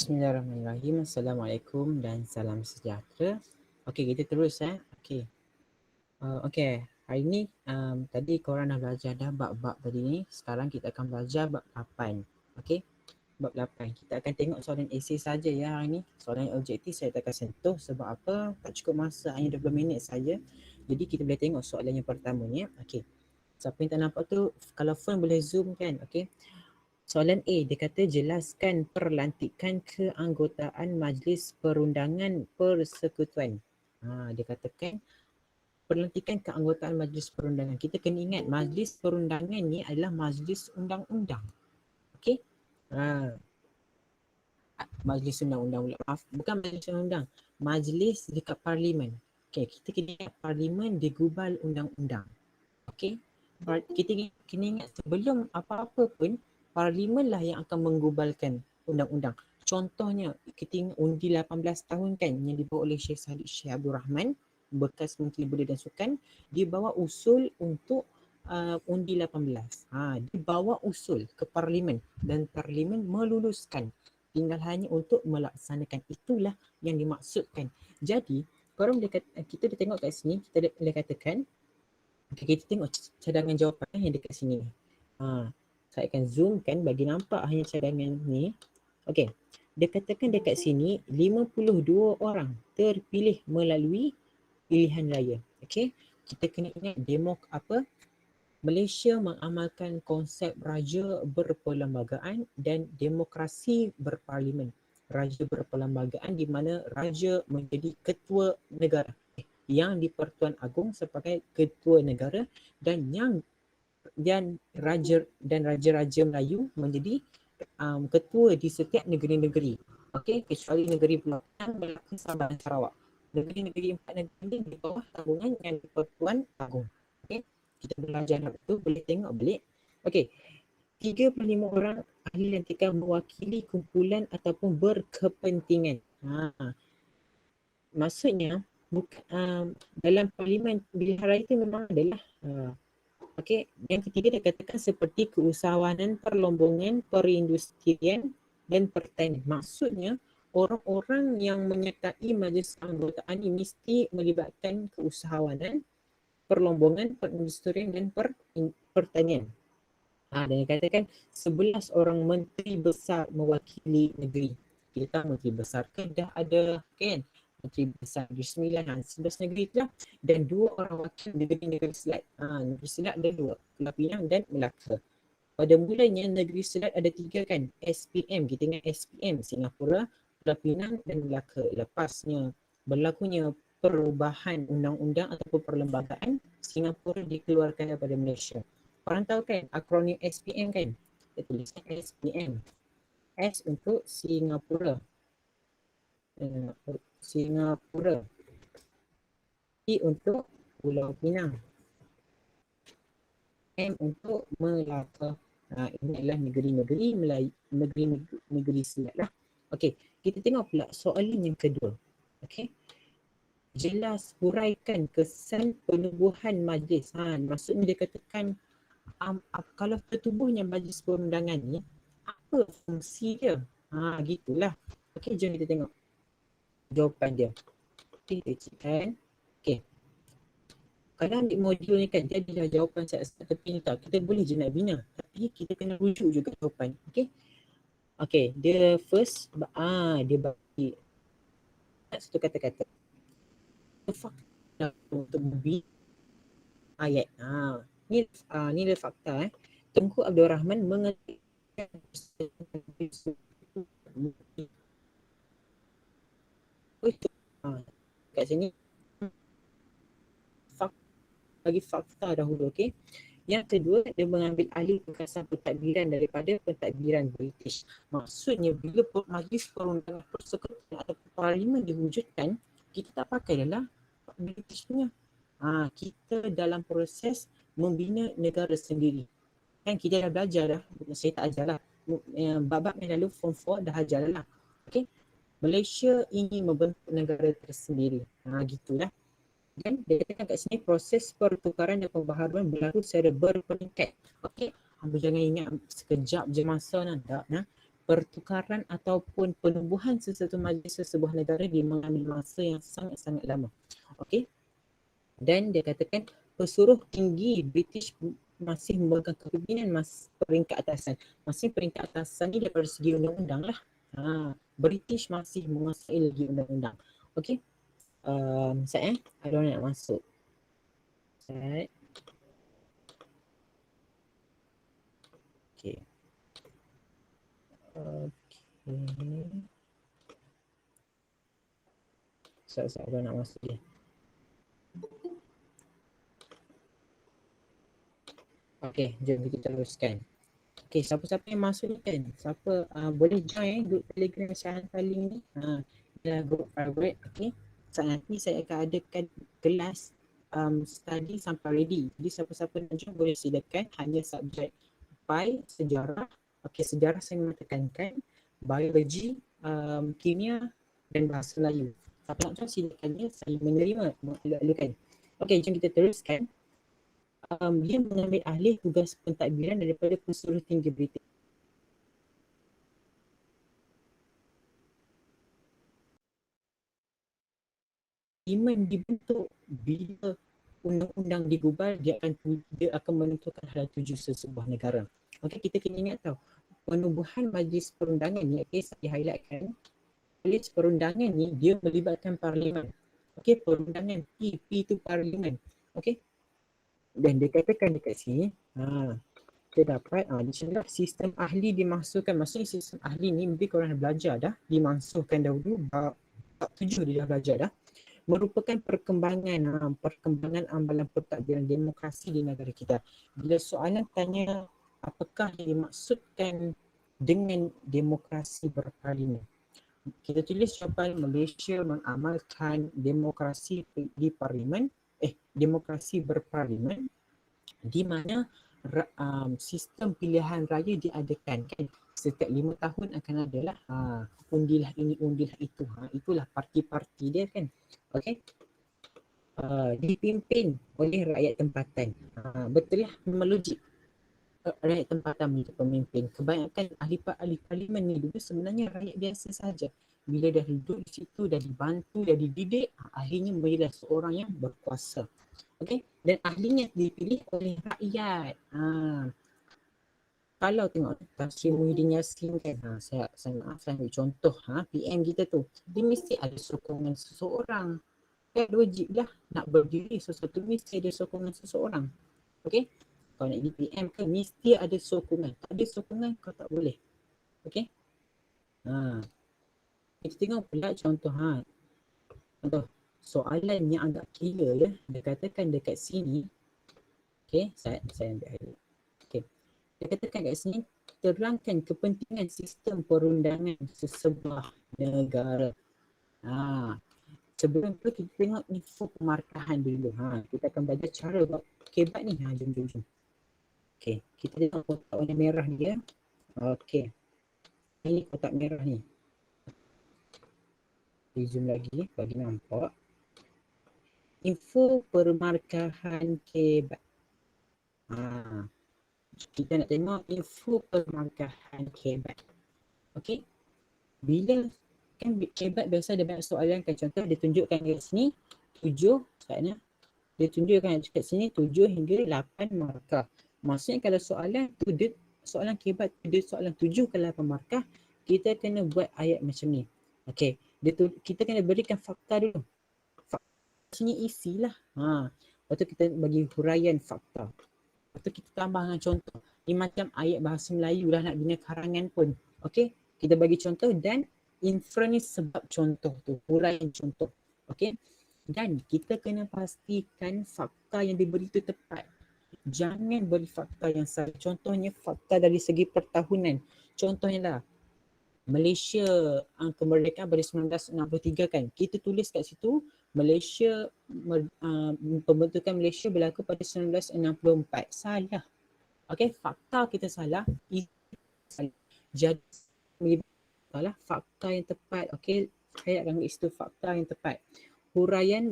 Bismillahirrahmanirrahim. Assalamualaikum dan salam sejahtera. Okey, kita terus Okey. Okey, hari ni tadi korang dah belajar dah bab-bab tadi ni. Sekarang kita akan belajar bab 8. Okey. Bab 8. Kita akan tengok soalan esei saja ya hari ni. Soalan objektif saya tak akan sentuh sebab apa? Tak cukup masa, hanya 20 minit saja. Jadi kita boleh tengok soalan yang pertama ni. Okey. Siapa yang tak nampak tu, kalau phone boleh zoom kan? Okey. Soalan A, dia kata jelaskan perlantikan keanggotaan Majlis Perundangan Persekutuan. Dia katakan perlantikan keanggotaan Majlis Perundangan. Kita kena ingat Majlis Perundangan ni adalah Majlis Undang-Undang. Okey? Majlis Undang-Undang pula. Maaf, bukan Majlis Undang-Undang. Majlis dekat Parlimen. Okey, kita kena ingat Parlimen digubal undang-undang. Okey? Kita kena ingat sebelum apa-apa pun, Parlimen lah yang akan menggubalkan undang-undang. Contohnya, kita ingat undi 18 tahun kan yang dibawa oleh Syekh Saddiq Syekh Abdul Rahman, bekas Menteri Belia dan Sukan, dia bawa usul untuk undi 18. Dia bawa usul ke Parlimen dan Parlimen meluluskan. Tinggal hanya untuk melaksanakan. Itulah yang dimaksudkan. Jadi, kita dah tengok kat sini, kita boleh katakan, kita tengok cadangan jawapan yang dekat sini. Saya akan zoomkan bagi nampak hanya cadangan ni. Okey. Dia katakan dekat sini 52 orang terpilih melalui pilihan raya. Okey. Kita kena ingat Malaysia mengamalkan konsep raja berperlembagaan dan demokrasi berparlimen. Raja berperlembagaan di mana raja menjadi ketua negara yang di-Pertuan Agong sebagai ketua negara dan raja-raja Melayu menjadi ketua di setiap negeri-negeri. Okey, kecuali negeri Pulau Pinang, Melaka, Sabah dan Sarawak. Negeri-negeri empat negeri ini di bawah tanggungan yang di-Pertuan Agong. Okey, kita belajar itu boleh tengok balik. Okey, 35 orang ahli lantikan mewakili kumpulan ataupun berkepentingan. Maksudnya dalam Parlimen pilihan raya itu memang adalah okey, yang ketiga dia katakan seperti keusahawanan, perlombongan, perindustrian dan pertanian. Maksudnya orang-orang yang menyertai majlis keanggotaan ini mesti melibatkan keusahawanan, perlombongan, perindustrian dan pertanian. Dan dia katakan 11 orang menteri besar mewakili negeri. Kita tahu menteri besar kan dah ada kan? Menteri besar di 11 negeri tu lah. Dan 2 orang wakil negeri-negeri Selat. Negeri Selat ada 2, Pulau Pinang dan Melaka. Pada mulanya negeri Selat ada 3 kan? SPM, kita ingat SPM, Singapura, Pulau Pinang dan Melaka. Lepasnya berlakunya perubahan undang-undang ataupun perlembagaan, Singapura dikeluarkan daripada Malaysia. Korang tahu kan akronim SPM kan? Kita tuliskan SPM. S untuk Singapura. Singapura. P untuk Pulau Pinang. M untuk Melaka. Ini adalah negeri-negeri Melayu, negeri Selat lah. Okey, kita tengok pula soalan yang kedua. Okey. Jelas huraikan kesan penubuhan majlis. Maksudnya dia katakan kalau tertubuhnya majlis perundangan ni, apa fungsi dia? Gitulah. Okey, jom kita tengok jawapan dia. Okey, kita cekkan. Okey. Kalau ambil modul ni kan, dia adalah jawapan saya tepi ni tau. Kita boleh je nak bina. Tapi kita kena rujuk juga jawapan. Okey. Okey, dia first, dia bagi satu kata-kata. Fakta untuk membina ayat. Ni adalah fakta. Tengku Abdul Rahman mengetikkan kat sini bagi fakta dahulu, okey. Yang kedua, dia mengambil alih perkasan pentadbiran daripada pentadbiran British. Maksudnya bila majlis perundangan persekutuan atau parlimen diwujudkan, kita tak pakai adalah British punya. Kita dalam proses membina negara sendiri. Kan kita dah belajar dah, saya tak ajar lah. Bab-bab yang lalu form 4 dah ajar lah. Okey. Malaysia ingin membentuk negara tersendiri. Gitulah. Dan dia katakan kat sini proses pertukaran dan pembaharuan berlaku secara berperingkat. Okey, hamba jangan ingat sekejap je masa tak. pertukaran ataupun penubuhan sesuatu majlis sebuah negara dia mengambil masa yang sangat-sangat lama. Okey. Dan dia katakan pesuruh tinggi British masih memegang kepimpinan peringkat atasan. Masih peringkat atasan ni daripada segi undang-undang lah. British masih menguasai lagi undang-undang. Okey. Saya ada orang nak masuk. Saya. Okey. Okey. Saya ada nak masuk dia. Okey, jom kita teruskan. Okey, siapa-siapa yang masuk ni kan, siapa boleh join grup Telegram saya hantar link ni. Ialah grup private. Okey. Saat nanti saya akan adakan kelas study sampai ready. Jadi siapa-siapa nak join boleh silakan, hanya subjek sejarah. Okey, sejarah saya memang tekankan, biologi, kimia dan bahasa Melayu. Siapa nak join silakan ya, saya menerima mengalu-alukan. Okey, jom kita teruskan. Dia mengambil alih tugas pentadbiran daripada pesuruh tinggi British. Parlimen dibentuk bila undang-undang digubal, dia akan menentukan hala tuju sesebuah negara. Okey, kita kena ingat tahu, penubuhan majlis perundangan ni, okey, saya highlightkan, majlis perundangan ni dia melibatkan parlimen. Okey, perundangan P itu parlimen. Okey. Dan dia katakan dekat sini, kita dapat di sini sistem ahli dimasukkan. Maksudnya sistem ahli ni mungkin korang dah belajar dah, dimasukkan dahulu bab 7 dia dah belajar dah. Merupakan perkembangan amalan pentadbiran demokrasi di negara kita. Bila soalan tanya apakah yang dimaksudkan dengan demokrasi berparlimen, kita tulis jawapan Malaysia mengamalkan demokrasi di parlimen, demokrasi berparlimen, di mana sistem pilihan raya diadakan kan. Setiap 5 tahun akan adalah undilah ini, undilah itu. Itulah parti-parti dia kan. Okey. Dipimpin oleh rakyat tempatan. Betul lah, memang logik. Rakyat tempatan menjadi pemimpin. Kebanyakan ahli parlimen ni dulu sebenarnya rakyat biasa saja. Bila dah duduk di situ, dah dibantu, dah dididik, akhirnya menjadi seorang yang berkuasa. Okey, dan ahlinya dipilih oleh rakyat. Kalau tengok Tan Sri Muhyiddin Yassin kan, saya ambil contoh PM kita tu, dia mesti ada sokongan seseorang. Kan wajib lah nak berdiri sesuatu, mesti ada sokongan seseorang. Okey, kalau nak jadi PM kan mesti ada sokongan. Tak ada sokongan kau tak boleh. Okey. Kita tengok pula contoh contoh soalan yang agak kira ya. Dia katakan dekat sini. Okey, saya ambil air. Okey. Dia katakan dekat sini, terangkan kepentingan sistem perundangan sesebuah negara. Sebelum tu kita tengok info pemarkahan dulu. Kita akan belajar cara buat kebat ni. Jom. Okey, kita tengok kotak warna merah ni ya. Okey. Ini kotak merah ni. Zoom lagi bagi nampak. Info permarkahan kebat. Kita nak tengok info permarkahan kebat. Okey. Bila kan kebat biasa ada banyak soalan kan, contoh dia tunjukkan kat sini 7 soalan. Dia tunjukkan kat sini 7 hingga 8 markah. Maksudnya kalau soalan tu dia soalan kebat dia soalan 7 ke 8 markah, kita kena buat ayat macam ni. Okey, kita kena berikan fakta dulu. Fakta sini isilah. Lepas tu kita bagi huraian fakta. Lepas tu kita tambah dengan contoh. Ini macam ayat bahasa Melayu lah nak bina karangan pun. Okey, kita bagi contoh dan inference sebab contoh tu, huraian contoh. Okey. Dan kita kena pastikan fakta yang diberi itu tepat. Jangan beri fakta yang salah. Contohnya fakta dari segi pertahunan. Contohnya lah, Malaysia kemerdekaan pada 1963 kan. Kita tulis kat situ Malaysia pembentukan Malaysia berlaku pada 1964. Salah. Okey, fakta kita salah. Jadi salah fakta yang tepat. Okey, saya akan itu fakta yang tepat. Huraian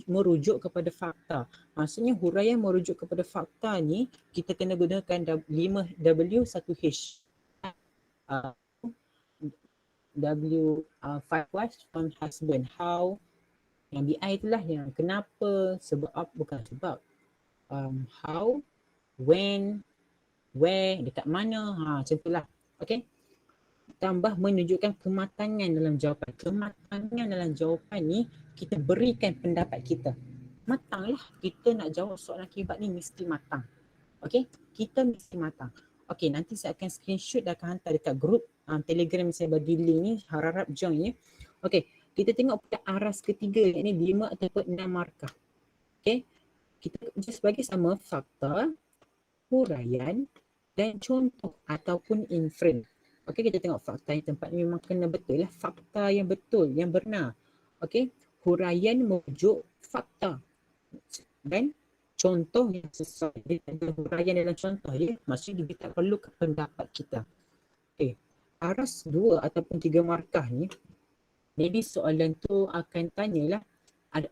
merujuk kepada fakta. Maksudnya huraian merujuk kepada fakta ni kita kena gunakan 5W1H. five wives one husband. How, yang BI itulah yang kenapa, sebab apa, bukan sebab. How, when, where, dekat mana, macam itulah. Okay. Tambah menunjukkan kematangan dalam jawapan. Kematangan dalam jawapan ni kita berikan pendapat kita. Matanglah, kita nak jawab soalan akibat ni mesti matang. Okay, kita mesti matang. Okay, nanti saya akan screenshot dan akan hantar dekat grup Telegram saya bagi link ni, harap join ya. Okay, kita tengok pada aras ketiga, iaitu 5 ataupun 6 markah. Okay, kita just bagi sama fakta, huraian dan contoh ataupun inference. Okay, kita tengok fakta yang tempat ni memang kena betul lah. Fakta yang betul, yang benar. Okay, huraian merujuk fakta dan contoh yang sesuai. Dia ada huraian dalam contoh dia, maksudnya dia tak perlu ke pendapat kita. Okay, aras 2 ataupun 3 markah ni, maybe soalan tu akan tanyalah,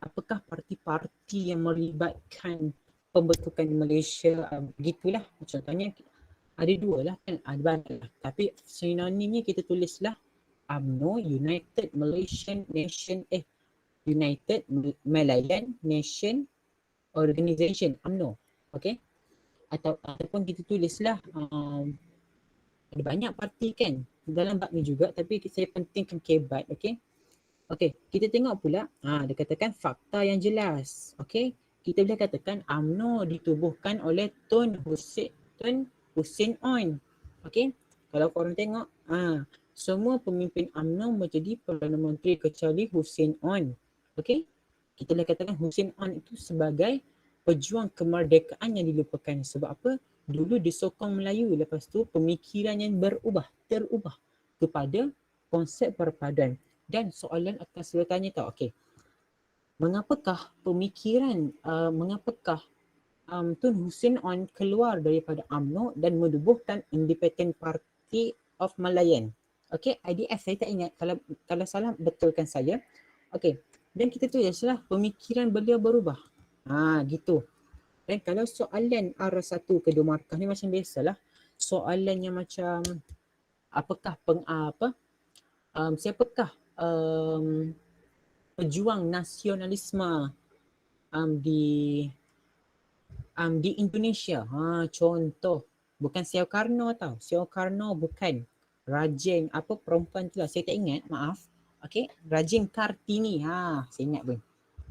apakah parti-parti yang melibatkan pembentukan Malaysia, begitulah. Contohnya ada 2 lah kan, ada banyak lah. Tapi sinonimnya kita tulislah UMNO, United Malaysian Nation, United Malayan Nation Organisation, UMNO. Okay. Ataupun kita tulislah ada banyak parti kan dalam bab ni juga, tapi saya pentingkan kebat. Okay. Okay, kita tengok pula, dia katakan fakta yang jelas. Okay, kita boleh katakan UMNO ditubuhkan oleh Tun Hussein On. Okay, kalau korang tengok, semua pemimpin UMNO menjadi Perdana Menteri kecuali Hussein On. Okay, kita boleh katakan Hussein On itu sebagai pejuang kemerdekaan yang dilupakan. Sebab apa? Dulu disokong Melayu, lepas tu pemikiran yang terubah kepada konsep perpaduan. Dan soalan akan selalu tanya tau, okay, mengapakah Tun Hussein On keluar daripada UMNO dan menubuhkan Independent Party of Malayan? Okay, IDF, saya tak ingat, kalau salah betulkan saya. Okay, dan kita tulislah pemikiran beliau berubah. Gitu. Dan kalau soalan aras 1 ke 2 markah ni macam biasalah, soalan yang macam apakah siapakah pejuang nasionalisme di Indonesia. Contoh, bukan Soekarno tau. Soekarno bukan. Rajin perempuan tu lah, saya tak ingat, maaf. Okay, Rajin Kartini. Saya ingat pun.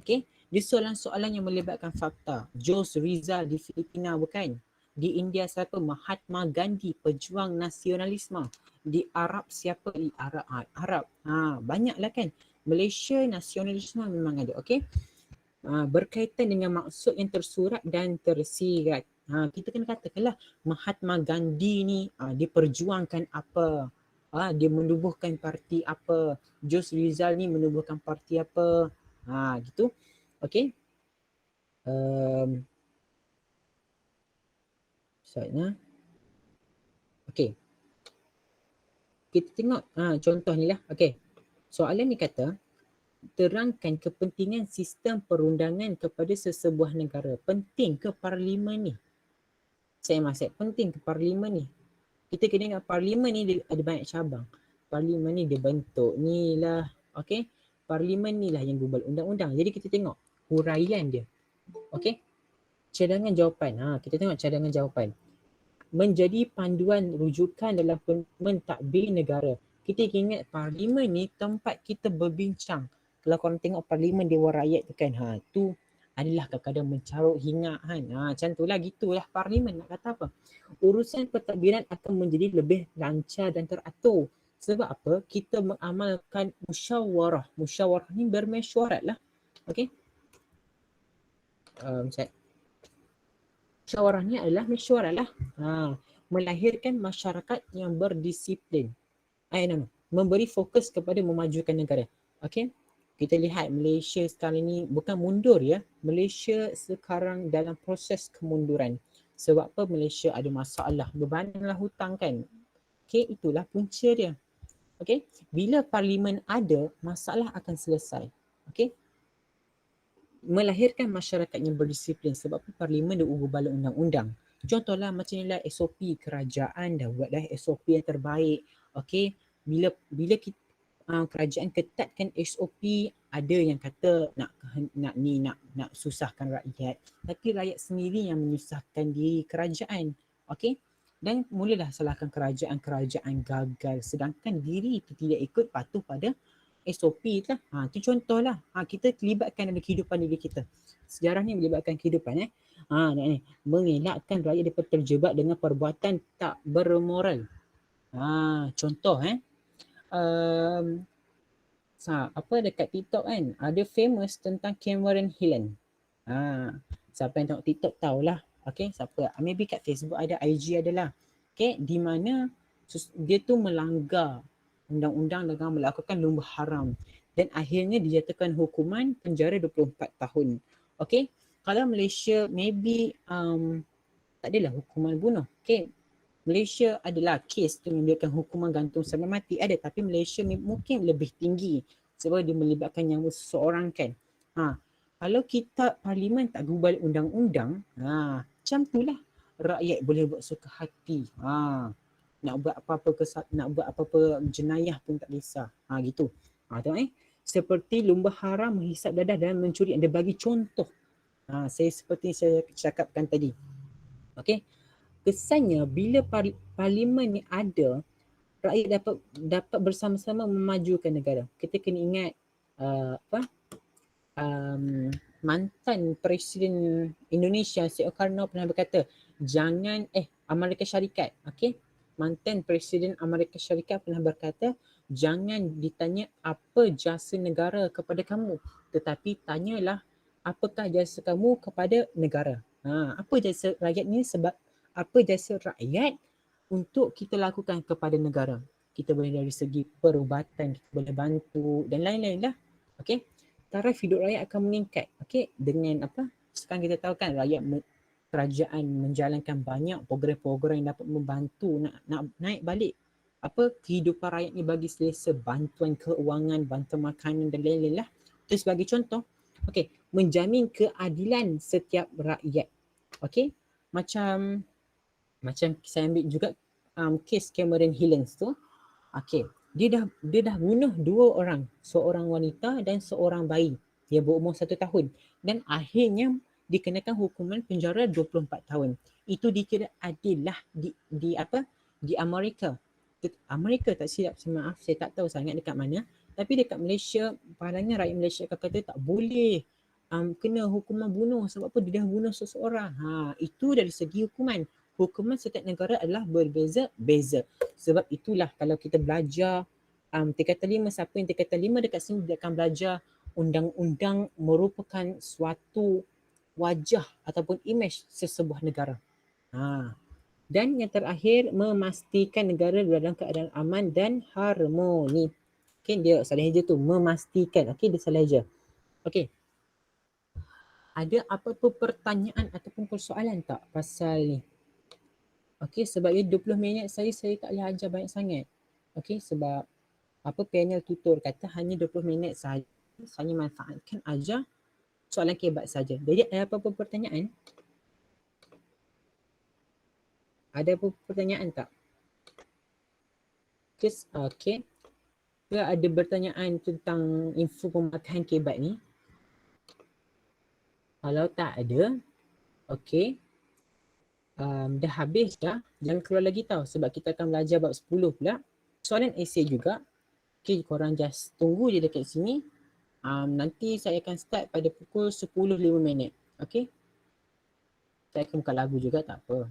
Okay, dia soalan-soalan yang melibatkan fakta. Jos Rizal di Filipina bukan. Di India siapa? Mahatma Gandhi, pejuang nasionalisme. Di Arab siapa? Di Arab. Banyaklah kan. Malaysia nasionalisme memang ada. Okay. Berkaitan dengan maksud yang tersurat dan tersirat. Kita kena katakanlah Mahatma Gandhi ni diperjuangkan apa? Dia menubuhkan parti apa? Jos Rizal ni menubuhkan parti apa? Gitu. Okay. Okay. Kita tengok contoh ni lah. Okay. Soalan ni kata, terangkan kepentingan sistem perundangan kepada sesebuah negara. Penting ke parlimen ni? Saya maksud penting ke parlimen ni? Kita kena ingat parlimen ni ada banyak cabang. Parlimen ni dia bentuk ni lah. Okay. Parlimen ni lah yang buat undang-undang. Jadi kita tengok huraian dia. Okay. Cadangan jawapan. Kita tengok cadangan jawapan. Menjadi panduan rujukan dalam mentadbir negara. Kita ingat parlimen ni tempat kita berbincang. Kalau korang tengok parlimen Dewan Rakyat tu kan, tu adalah kadang-kadang mencarut hingat kan. Macam tu lah, gitulah parlimen nak kata apa. Urusan pentadbiran akan menjadi lebih lancar dan teratur. Sebab apa? Kita mengamalkan musyawarah. Musyawarah ni bermesyuarat lah. Okay. Musyawarah ni adalah mesyuarat lah. Melahirkan masyarakat yang berdisiplin. Memberi fokus kepada memajukan negara. Okay. Kita lihat Malaysia sekarang ni bukan mundur ya. Malaysia sekarang dalam proses kemunduran. Sebab apa? Malaysia ada masalah. Bebanlah hutang kan. Okay, itulah punca dia. Okay. Bila parlimen ada, masalah akan selesai. Okay. Melahirkan masyarakat yang berdisiplin. Sebab apa? Parlimen dia ugur bala undang-undang. Contohlah macam inilah SOP kerajaan dah buat dah SOP yang terbaik. Okay. Bila kita kerajaan ketatkan SOP, ada yang kata nak susahkan rakyat, tapi rakyat sendiri yang menyusahkan diri kerajaan. Okey, dan mulalah salahkan kerajaan gagal, sedangkan diri itu tidak ikut patuh pada SOP lah. Itu contohlah. Kita terlibatkan dalam kehidupan diri kita. Sejarah ni melibatkan kehidupan ni mengelakkan rakyat dapat terjebak dengan perbuatan tak bermoral. Contoh apa dekat TikTok kan, ada famous tentang Cameron Hill. Siapa yang tengok TikTok tahulah. Okay, siapa? Maybe kat Facebook ada, IG adalah. Okay, di mana dia tu melanggar undang-undang dengan melakukan lumba haram dan akhirnya dijatuhkan hukuman penjara 24 tahun. Okay, kalau Malaysia maybe tak adalah hukuman bunuh. Okay, Malaysia adalah kes tu memberikan hukuman gantung sampai mati ada, tapi Malaysia mungkin lebih tinggi sebab dia melibatkan nyawa seseorang kan. Kalau kita parlimen tak gubal undang-undang, macam itulah rakyat boleh buat suka hati. Nak buat apa-apa jenayah pun tak kisah. Gitu. Tengok seperti lumba haram menghisap dadah dan mencuri. Dia bagi contoh. Saya seperti saya cakapkan tadi. Okey. Kesannya bila parlimen ni ada, rakyat dapat bersama-sama memajukan negara. Kita kena ingat mantan Presiden Indonesia Soekarno pernah berkata, jangan Amerika Syarikat, okey, mantan Presiden Amerika Syarikat pernah berkata, jangan ditanya apa jasa negara kepada kamu, tetapi tanyalah apakah jasa kamu kepada negara. Apa jasa rakyat ni, sebab apa jasa rakyat untuk kita lakukan kepada negara. Kita boleh dari segi perubatan, kita boleh bantu dan lain-lain lah. Okey, taraf hidup rakyat akan meningkat. Okey, dengan apa? Sekarang kita tahu kan kerajaan menjalankan banyak program-program yang dapat membantu nak naik balik kehidupan rakyat ni bagi selesa, bantuan keuangan, bantuan makanan dan lain-lain lah. Itu sebagai contoh. Okey, menjamin keadilan setiap rakyat. Okey, macam saya ambil juga kes Cameron Hill tu. Okey, dia dah bunuh 2 orang, seorang wanita dan seorang bayi yang berumur 1 tahun dan akhirnya dikenakan hukuman penjara 24 tahun. Itu dikira adil lah di Amerika. Amerika tak silap, maaf saya tak tahu sangat dekat mana, tapi dekat Malaysia padahal rakyat Malaysia kata tak boleh kena hukuman bunuh sebab apa, dia dah bunuh seseorang. Itu dari segi hukuman. Hukuman setiap negara adalah berbeza-beza. Sebab itulah kalau kita belajar tingkatan 5, siapa yang tingkatan 5 dekat sini dia akan belajar undang-undang merupakan suatu wajah ataupun imej sesebuah negara. Dan yang terakhir, memastikan negara dalam keadaan aman dan harmoni. Okay, dia salah je tu, memastikan. Okay, dia salah je. Okay. Ada apa-apa pertanyaan ataupun persoalan tak pasal ni? Okey, sebab dia 20 minit saya tak boleh ajar banyak sangat. Okey, sebab panel tutor kata hanya 20 minit sahaja. Saya manfaatkan ajar soalan kebat saja. Jadi ada apa-apa pertanyaan? Ada apa-apa pertanyaan tak? Okey. Ada pertanyaan tentang info pemakaian kebat ni? Kalau tak ada, okey. Dah habis dah. Jangan keluar lagi tau sebab kita akan belajar bab 10 pula. Soalan esei juga. Okay, korang just tunggu je dekat sini. Nanti saya akan start pada pukul 10.05. Okay. Saya akan buka lagu juga, tak apa.